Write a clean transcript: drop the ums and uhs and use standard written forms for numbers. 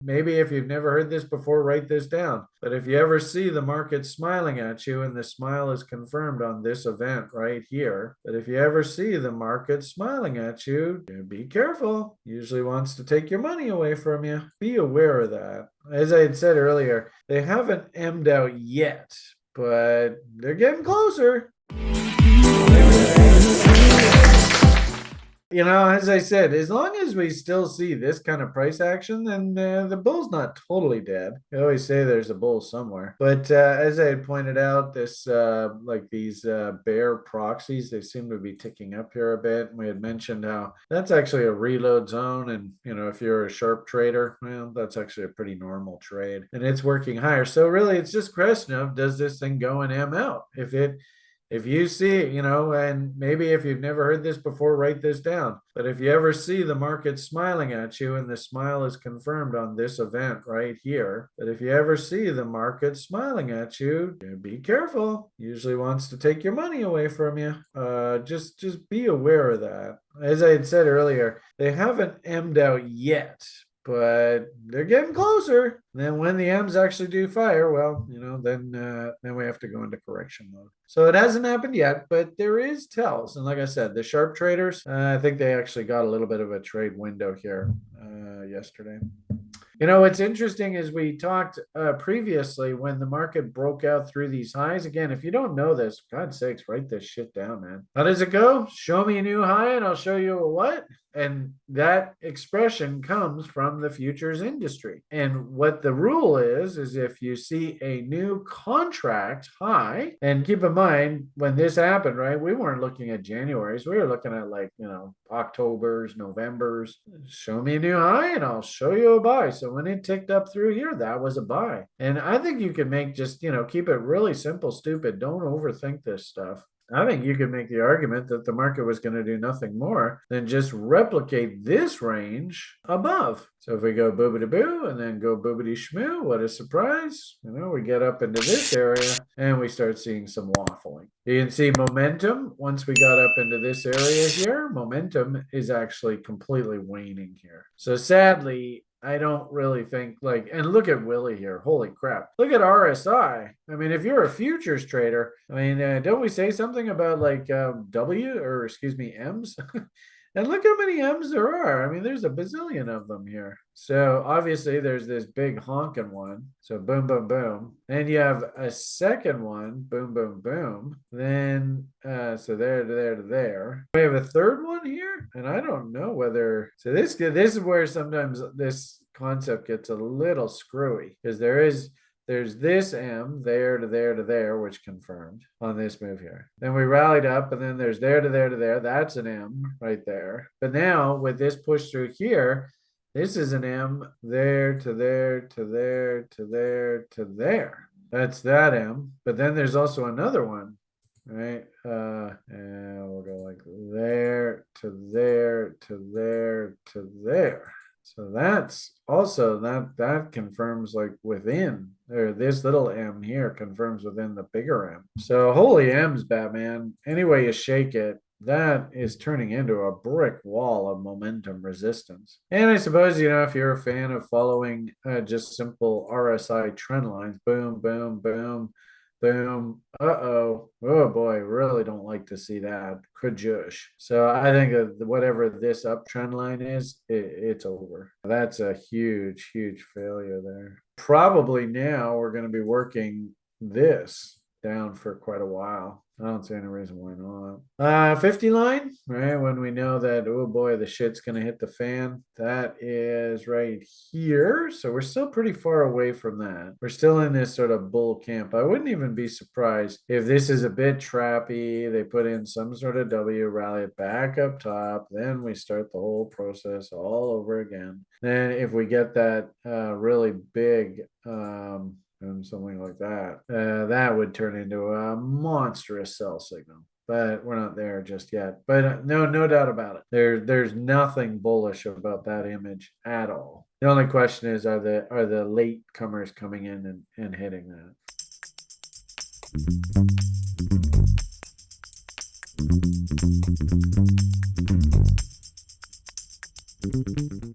maybe if you've never heard this before, write this down. But if you ever see the market smiling at you, and the smile is confirmed on this event right here, but if you ever see the market smiling at you, be careful. Usually wants to take your money away from you. Be aware of that. As I had said earlier, they haven't M'd out yet, but they're getting closer. You know, as I said, as long as we still see this kind of price action, then the bull's not totally dead. I always say there's a bull somewhere. But as I had pointed out, this like these bear proxies, they seem to be ticking up here a bit. And we had mentioned how that's actually a reload zone. And, you know, if you're a sharp trader, well, that's actually a pretty normal trade. And it's working higher. So really, it's just a question of, does this thing go and M out? If you see, you know, and maybe if you've never heard this before, write this down. But if you ever see the market smiling at you, and the smile is confirmed on this event right here, but if you ever see the market smiling at you, be careful. Usually wants to take your money away from you. Just be aware of that. As I had said earlier, they haven't M'd out yet, but they're getting closer. Then when the M's actually do fire, well, you know, then we have to go into correction mode. So it hasn't happened yet, but there is tells. And like I said, the sharp traders, I think they actually got a little bit of a trade window here yesterday. You know, what's interesting is we talked previously when the market broke out through these highs. Again, if you don't know this, for God's sakes, write this shit down, man. How does it go? Show me a new high and I'll show you a what? And that expression comes from the futures industry. And what the rule is if you see a new contract high, and keep in mind when this happened, right? We weren't looking at January's. We were looking at, like, you know, October's, November's. Show me a new high and I'll show you a buy. So when it ticked up through here, that was a buy. And I think you can make just, you know, keep it really simple, stupid. Don't overthink this stuff. I think you could make the argument that the market was going to do nothing more than just replicate this range above. So if we go boobity boo and then go boobity shmoo, what a surprise. You know, we get up into this area and we start seeing some waffling. You can see momentum. Once we got up into this area here, momentum is actually completely waning here. So sadly, I don't really think, like, and look at Willie here. Holy crap. Look at RSI. I mean, if you're a futures trader, I mean, don't we say something about like M's? And look how many M's there are. I mean, there's a bazillion of them here. So obviously there's this big honking one. So boom, boom, boom. Then you have a second one, boom, boom, boom. Then, so there to there to there. We have a third one here. And I don't know whether, so this is where sometimes this concept gets a little screwy, because there's this M there to there to there, which confirmed on this move here. Then we rallied up, and then there's there to there to there. That's an M right there. But now with this push through here, this is an M there to there to there to there to there. That's that M. But then there's also another one, right? And we'll go like there to there to there to there. So that's also that confirms like within there. This little M here confirms within the bigger M. So holy M's, Batman. Any way you shake it, that is turning into a brick wall of momentum resistance. And I suppose, you know, if you're a fan of following just simple RSI trend lines, boom, boom, boom, boom. Oh boy, really don't like to see that. Kajush. So I think whatever this uptrend line is, it's over. That's a huge, huge failure there. Probably now we're going to be working this down for quite a while. I don't see any reason why not. 50 line, right? When we know that, oh boy, the shit's going to hit the fan. That is right here. So we're still pretty far away from that. We're still in this sort of bull camp. I wouldn't even be surprised if this is a bit trappy. They put in some sort of W, rally it back up top. Then we start the whole process all over again. Then if we get that really big and something like that, that would turn into a monstrous sell signal. But we're not there just yet. But no doubt about it. There's nothing bullish about that image at all. The only question is, are the late comers coming in and hitting that?